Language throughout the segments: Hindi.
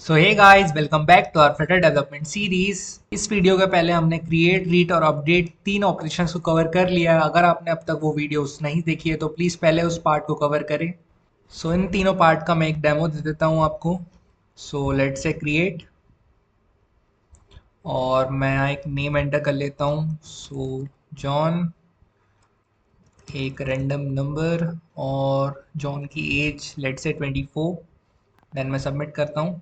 So hey guys, welcome back to our flutter development series. इस वीडियो के पहले हमने क्रिएट, रीड और अपडेट तीन ऑपरेशंस को कवर कर लिया है। अगर आपने अब तक वो वीडियोस नहीं देखी है तो प्लीज़ पहले उस पार्ट को कवर करें। सो इन तीनों पार्ट का मैं एक डेमो दे देता हूँ आपको। सो लेट्स से क्रिएट, और मैं यहाँ एक नेम एंटर कर लेता हूँ। सो जॉन, एक रैंडम नंबर, और जॉन की एज लेट्स से 24। देन मैं सबमिट करता हूँ,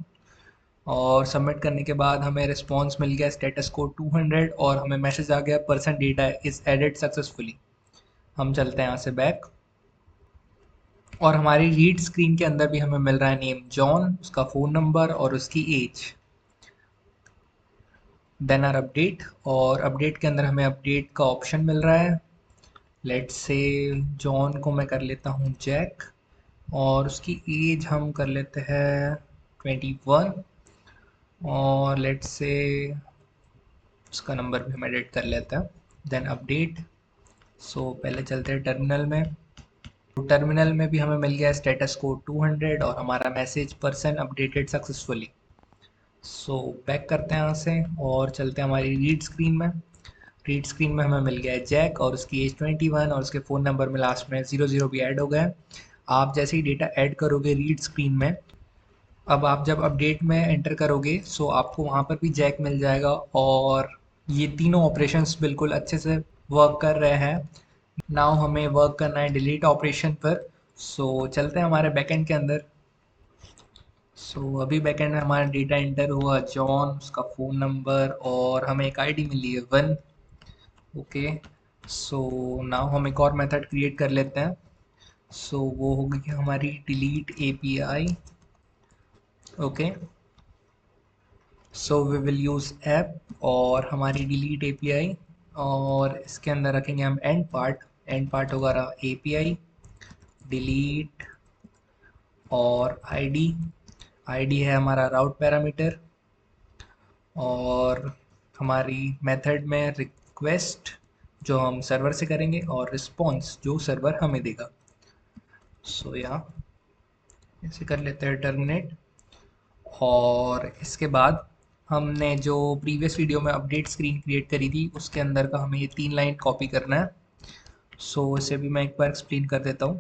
और सबमिट करने के बाद हमें रिस्पांस मिल गया स्टेटस कोड 200, और हमें मैसेज आ गया person data is added successfully. हम चलते हैं यहाँ से बैक, और हमारी रीड स्क्रीन के अंदर भी हमें मिल रहा है नेम जॉन, उसका फ़ोन नंबर और उसकी एज। देन आर अपडेट, और अपडेट के अंदर हमें अपडेट का ऑप्शन मिल रहा है। लेट्स से जॉन को मैं कर लेता हूँ जैक, और उसकी एज हम कर लेते हैं 21, और लेट्स से उसका नंबर भी हम एडिट कर लेते हैं। Then update. सो पहले चलते हैं टर्मिनल में। तो टर्मिनल में भी हमें मिल गया स्टेटस कोड 200, और हमारा message person updated successfully. So back करते हैं यहाँ से, और चलते हैं हमारी रीड स्क्रीन में। रीड स्क्रीन में हमें मिल गया है जैक, और उसकी एज 21, और उसके फ़ोन नंबर में लास्ट में 00 भी ऐड हो गया है। आप जैसे ही डेटा ऐड करोगे रीड स्क्रीन में, अब आप जब अपडेट में एंटर करोगे सो आपको वहाँ पर भी जैक मिल जाएगा, और ये तीनों ऑपरेशंस बिल्कुल अच्छे से वर्क कर रहे हैं। नाउ हमें वर्क करना है डिलीट ऑपरेशन पर। सो चलते हैं हमारे बैकएंड के अंदर। सो अभी बैकएंड में हमारा डेटा एंटर हुआ जॉन, उसका फ़ोन नंबर, और हमें एक आईडी मिली है 1। ओके, सो नाउ हम एक और मेथड क्रिएट कर लेते हैं। सो वो होगी हमारी delete API. Okay, so we will use app और हमारी डिलीट एपीआई, और इसके अंदर रखेंगे हम एंड पार्ट। एंड पार्ट होगा एपीआई डिलीट, और आईडी। आईडी है हमारा राउट पैरामीटर, और हमारी मेथड में रिक्वेस्ट जो हम सर्वर से करेंगे, और रिस्पॉन्स जो सर्वर हमें देगा। सो यहाँ इसे कर लेते हैं टर्मिनेट, और इसके बाद हमने जो प्रीवियस वीडियो में अपडेट स्क्रीन क्रिएट करी थी उसके अंदर का हमें ये 3 लाइन कॉपी करना है। सो इसे भी मैं एक बार एक्सप्लेन कर देता हूँ।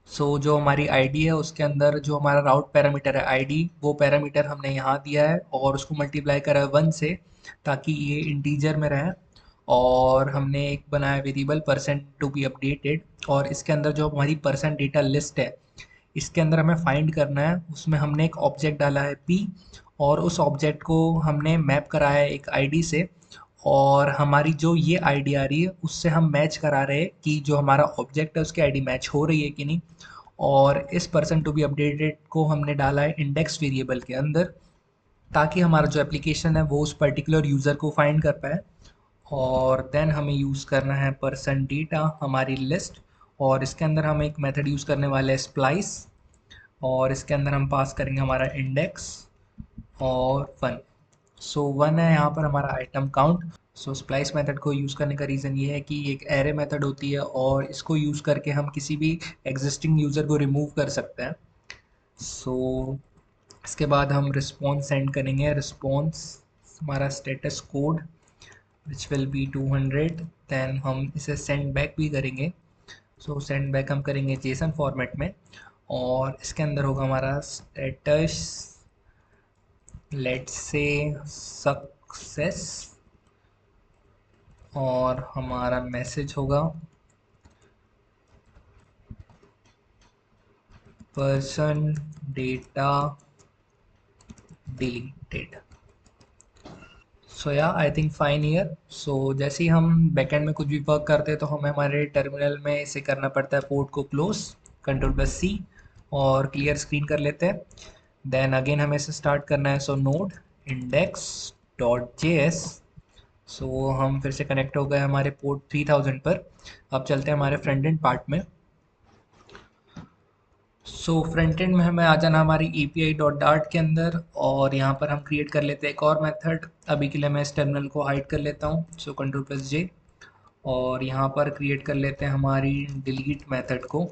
सो जो हमारी आईडी है उसके अंदर जो हमारा राउट पैरामीटर है आईडी, वो पैरामीटर हमने यहाँ दिया है और उसको मल्टीप्लाई करा है 1 से, ताकि ये इंटीजर में रहे। और हमने एक बनाया variable person to be updated, और इसके अंदर जो हमारी परसेंट डेटा लिस्ट है इसके अंदर हमें फाइंड करना है। उसमें हमने एक ऑब्जेक्ट डाला है पी, और उस ऑब्जेक्ट को हमने मैप कराया है एक आईडी से, और हमारी जो ये आईडी आ रही है उससे हम मैच करा रहे हैं कि जो हमारा ऑब्जेक्ट है उसकी आईडी मैच हो रही है कि नहीं। और इस पर्सन टू बी अपडेटेड को हमने डाला है इंडेक्स वेरिएबल के अंदर, ताकि हमारा जो एप्लीकेशन है वो उस पर्टिकुलर यूज़र को फाइंड कर पाए। और देन हमें यूज़ करना है पर्सन डेटा, हमारी लिस्ट, और इसके अंदर हम एक मेथड यूज़ करने वाले हैं स्प्लाइस, और इसके अंदर हम पास करेंगे हमारा इंडेक्स और 1। सो 1 है यहाँ पर हमारा आइटम काउंट। सो स्प्लाइस मेथड को यूज़ करने का रीज़न ये है कि एक एरे मेथड होती है, और इसको यूज़ करके हम किसी भी एग्जिस्टिंग यूज़र को रिमूव कर सकते हैं। सो इसके बाद हम रिस्पॉन्स सेंड करेंगे। रिस्पॉन्स हमारा status code which will be 200। Then हम इसे सेंड बैक भी करेंगे। सो सेंड बैक हम करेंगे जेसन फॉर्मेट में, और इसके अंदर होगा हमारा स्टेटस लेट्स से सक्सेस, और हमारा मैसेज होगा person data deleted. So yeah I think fine year. So जैसे ही हम बैकएंड में कुछ भी वर्क करते हैं तो हमें हमारे टर्मिनल में इसे करना पड़ता है, पोर्ट को क्लोज, कंट्रोल+C, और क्लियर स्क्रीन कर लेते हैं। देन अगेन हमें इसे स्टार्ट करना है। सो नोड इंडेक्स डॉट जेएस। सो हम फिर से कनेक्ट हो गए हमारे पोर्ट 3000 पर। अब चलते हैं हमारे फ्रंट एंड पार्ट में। सो फ्रंट एंड में हमें आ जाना हमारी एपीआई डॉट डार्ट के अंदर, और यहाँ पर हम क्रिएट कर लेते हैं एक और मेथड। अभी के लिए मैं इस टर्मिनल को हाइड कर लेता हूँ। सो कंट्रोल+J, और यहाँ पर क्रिएट कर लेते हैं हमारी डिलीट मेथड को।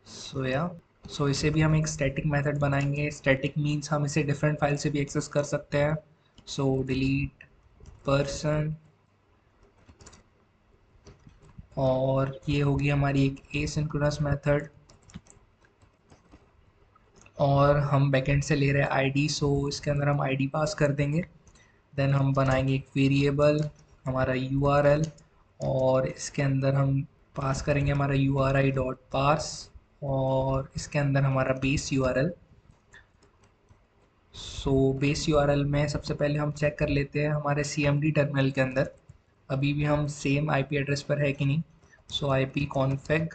सो या सो इसे भी हम एक स्टैटिक मेथड बनाएंगे। स्टैटिक मीन्स हम इसे डिफरेंट फाइल से भी एक्सेस कर सकते हैं। सो डिलीट पर्सन, और ये होगी हमारी एक एसिंक्रोनस मेथड, और हम बैकएंड से ले रहे हैं आईडी, सो इसके अंदर हम आईडी पास कर देंगे। देन हम बनाएंगे एक वेरिएबल हमारा यूआरएल, और इसके अंदर हम पास करेंगे हमारा URI डॉट पार्स, और इसके अंदर हमारा base URL. So base URL में सबसे पहले हम चेक कर लेते हैं हमारे CMD टर्मिनल के अंदर अभी भी हम सेम आईपी एड्रेस पर है कि नहीं। सो IP कॉन्फ़िग,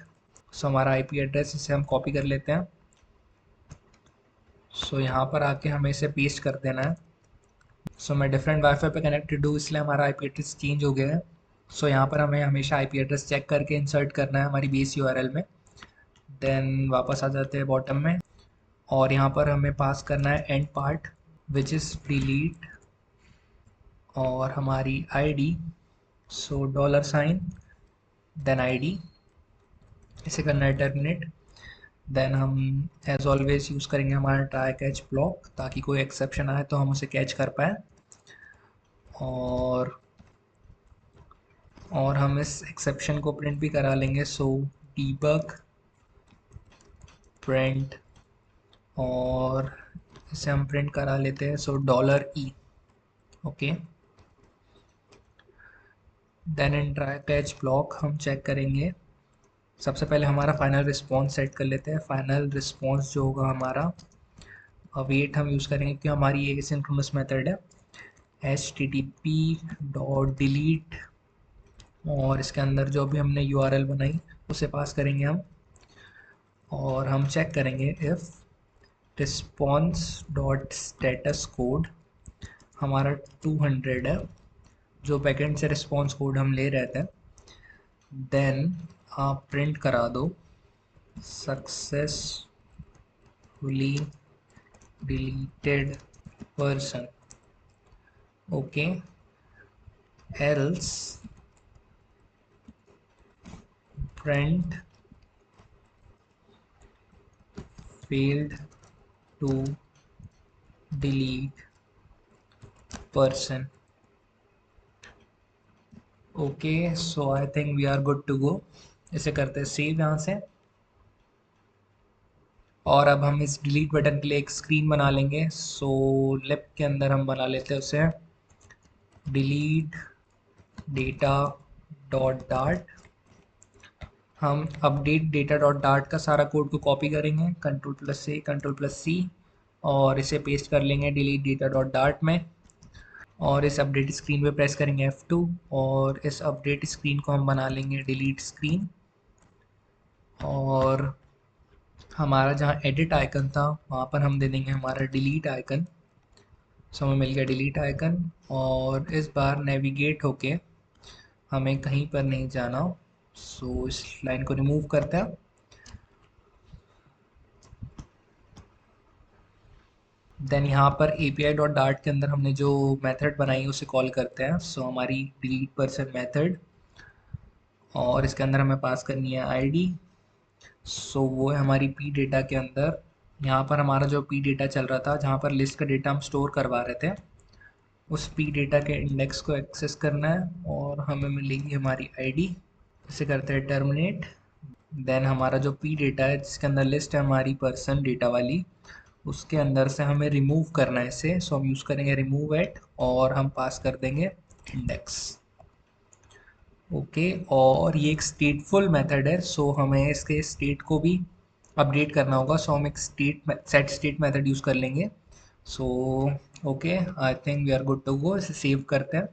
सो हमारा आईपी एड्रेस इसे हम कॉपी कर लेते हैं। सो यहाँ पर आके हमें इसे पेस्ट कर देना है। सो मैं डिफरेंट वाईफाई पे कनेक्टेड हूँ, इसलिए हमारा आईपी एड्रेस चेंज हो गया है। सो यहाँ पर हमें हमेशा आईपी एड्रेस चेक करके इंसर्ट करना है हमारी बेस यूआरएल में। देन वापस आ जाते हैं बॉटम में, और यहाँ पर हमें पास करना है and part which is delete, और हमारी आईडी, सो $, देन आईडी, इसे करना है टर्मिनेट। देन हम एज ऑलवेज यूज़ करेंगे हमारा ट्राई कैच ब्लॉक, ताकि कोई एक्सेप्शन आए तो हम उसे कैच कर पाए। और हम इस एक्सेप्शन को प्रिंट भी करा लेंगे। सो डीबग प्रिंट, और इसे हम प्रिंट करा लेते हैं। सो $E, okay. Then in try catch block हम चेक करेंगे, सबसे पहले हमारा फाइनल रिस्पॉन्स सेट कर लेते हैं। फाइनल रिस्पॉन्स जो होगा हमारा वेट हम यूज़ करेंगे क्योंकि हमारी ये सिंक्रोनस मेथड है। HTTP डॉट डिलीट, और इसके अंदर जो भी हमने URL बनाई उसे पास करेंगे हम, और हम चेक करेंगे if response dot status code हमारा 200 है, जो बैकेंड से रिस्पॉन्स कोड हम ले रहे थे। देन आप प्रिंट करा दो successfully deleted person, okay. Else print failed to delete person, okay. So I think we are good to go. इसे करते हैं सेव यहाँ से, और अब हम इस डिलीट बटन के लिए एक स्क्रीन बना लेंगे। सो लिप के अंदर हम बना लेते हैं उसे डिलीट डेटा डॉट डार्ट। हम अपडेट डेटा डॉट डार्ट का सारा कोड को कॉपी करेंगे, Ctrl+A Ctrl+C, और इसे पेस्ट कर लेंगे डिलीट डेटा डॉट डार्ट में, और इस अपडेट स्क्रीन पे प्रेस करेंगे F2, और इस अपडेट स्क्रीन को हम बना लेंगे डिलीट स्क्रीन। और हमारा जहाँ एडिट आइकन था वहाँ पर हम दे देंगे हमारा डिलीट आइकन। सो हमें मिल गया डिलीट आइकन, और इस बार नेविगेट होके हमें कहीं पर नहीं जाना। सो इस लाइन को रिमूव करते हैं। देन यहाँ पर API.dart के अंदर हमने जो मेथड बनाई है उसे कॉल करते हैं। सो हमारी डिलीट पर्सन मेथड, और इसके अंदर हमें पास करनी है आईडी। सो वो है हमारी पी डेटा के अंदर। यहाँ पर हमारा जो पी डेटा चल रहा था, जहाँ पर लिस्ट का डेटा हम स्टोर करवा रहे थे, उस पी डेटा के इंडेक्स को एक्सेस करना है, और हमें मिलेगी हमारी आईडी। इसे करते हैं टर्मिनेट। देन हमारा जो पी डेटा है जिसके अंदर लिस्ट है हमारी पर्सन डेटा वाली, उसके अंदर से हमें रिमूव करना है इसे। सो हम यूज़ करेंगे रिमूव एट, और हम पास कर देंगे इंडेक्स, ओके। और ये एक स्टेटफुल मेथड है, सो हमें इसके स्टेट को भी अपडेट करना होगा। सो हम एक सेट स्टेट मेथड यूज़ कर लेंगे। So okay, I think we are good to go. इसे सेव करते हैं।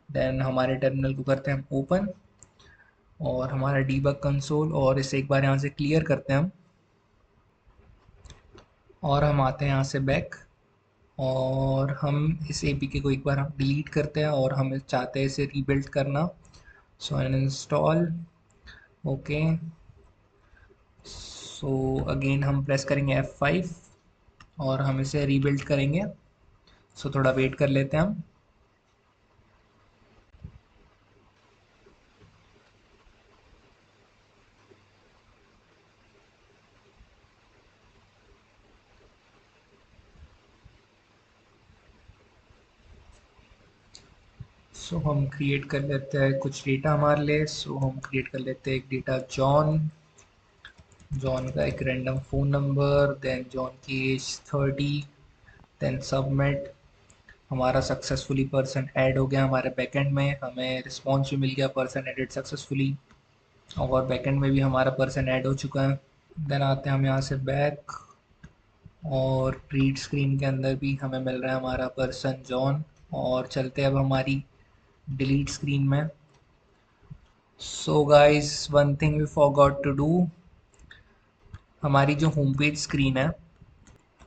देन हमारे टर्मिनल को करते हैं हम ओपन, और हमारा डीबग कंसोल, और इसे एक बार यहाँ से क्लियर करते हैं हम, और हम आते हैं यहाँ से बैक, और हम इस एपीके को एक बार हम डिलीट करते हैं, और हम चाहते हैं इसे रीबिल्ड करना। सो अनइंस्टॉल, ओके। सो अगेन हम प्रेस करेंगे F5, और हम इसे रीबिल्ड करेंगे। सो थोड़ा वेट कर लेते हैं हम। सो हम क्रिएट कर लेते हैं कुछ डेटा हमारे लिए। सो हम क्रिएट कर लेते हैं एक डेटा जॉन, जॉन का एक random phone number, then John की एज 30, देन सबमिट। हमारा सक्सेसफुली पर्सन ऐड हो गया हमारे बैकएंड में, हमें रिस्पॉन्स भी मिल गया पर्सन एडेड सक्सेसफुली, और बैकएंड में भी हमारा पर्सन ऐड हो चुका है। देन आते हैं हम यहाँ से बैक, और रीड स्क्रीन के अंदर भी हमें मिल रहा है हमारा पर्सन जॉन। और चलते हैं अब हमारी डिलीट स्क्रीन में। So guys, one thing we forgot to do, हमारी जो होम पेज स्क्रीन है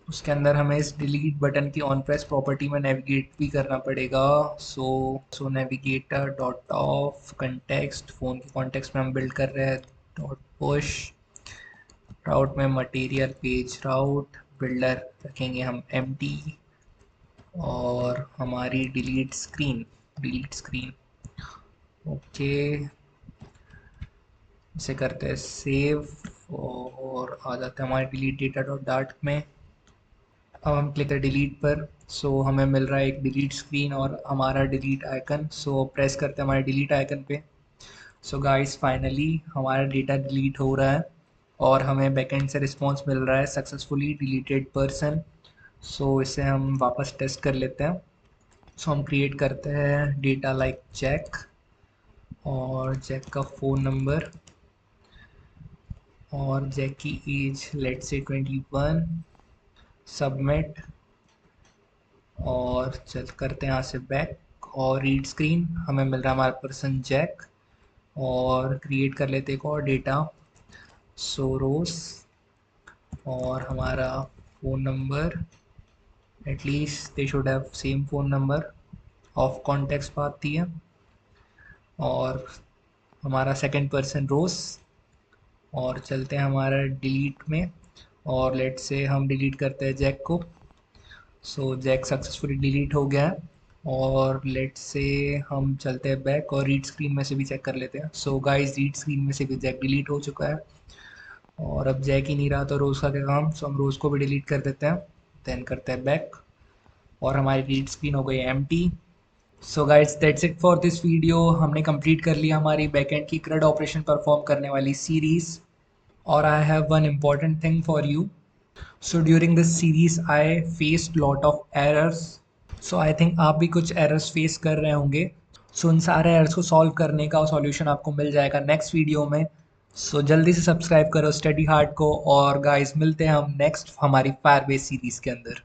उसके अंदर हमें इस डिलीट बटन की ऑन प्रेस प्रॉपर्टी में नेविगेट भी करना पड़ेगा। So navigator dot of context, phone के कॉन्टेक्स्ट में हम बिल्ड कर रहे हैं डॉट पुश राउट में मटेरियल पेज राउट बिल्डर रखेंगे हम एम्प्टी, और हमारी डिलीट स्क्रीन ओके, इसे करते हैं सेव, और आ जाते हैं हमारे डिलीट डेटा डॉट डार्ट में। अब हम क्लिक करें डिलीट पर। हमें मिल रहा है एक डिलीट स्क्रीन और हमारा डिलीट आइकन। प्रेस करते हैं हमारे डिलीट आइकन पे। गाइस, फाइनली हमारा डेटा डिलीट हो रहा है और हमें बैकएंड से रिस्पॉन्स मिल रहा है सक्सेसफुली डिलीटेड पर्सन। इसे हम वापस टेस्ट कर लेते हैं। हम क्रिएट करते हैं डेटा लाइक जैक, और जैक का फ़ोन नंबर, और जैक की एज लेट से 21, सबमिट, और चल करते हैं यहाँ से बैक, और रीड स्क्रीन हमें मिल रहा है हमारा पर्सन जैक, और क्रिएट कर लेते एक और डेटा सोरोस, और हमारा phone number, at least they should have same phone number, of context बात थी है, और हमारा सेकंड पर्सन रोस, और चलते हैं हमारा डिलीट में, और लेट से हम डिलीट करते हैं जैक को। जैक सक्सेसफुली डिलीट हो गया है, और लेट से हम चलते हैं बैक और रीड स्क्रीन में से भी चेक कर लेते हैं। गाइस, रीड स्क्रीन में से भी जैक डिलीट हो चुका है, और अब जैक ही नहीं रहा तो रोज़ का क्या काम। हम रोज़ को भी डिलीट कर देते हैं, देन करते हैं बैक, और हमारी रीड स्क्रीन हो गई empty. Guys, that's it for this video. हमने कंप्लीट कर लिया हमारी बैकएंड की CRUD ऑपरेशन परफॉर्म करने वाली सीरीज़। और I have one important thing for you. During this series I faced lot of errors. I think आप भी कुछ एरर्स फेस कर रहे होंगे। उन सारे एरर्स को सॉल्व करने का सॉल्यूशन आपको मिल जाएगा नेक्स्ट वीडियो में। जल्दी से सब्सक्राइब करो स्टडी हार्ट को, और गाइस मिलते हैं हम नेक्स्ट हमारी फायरबेस सीरीज़ के अंदर।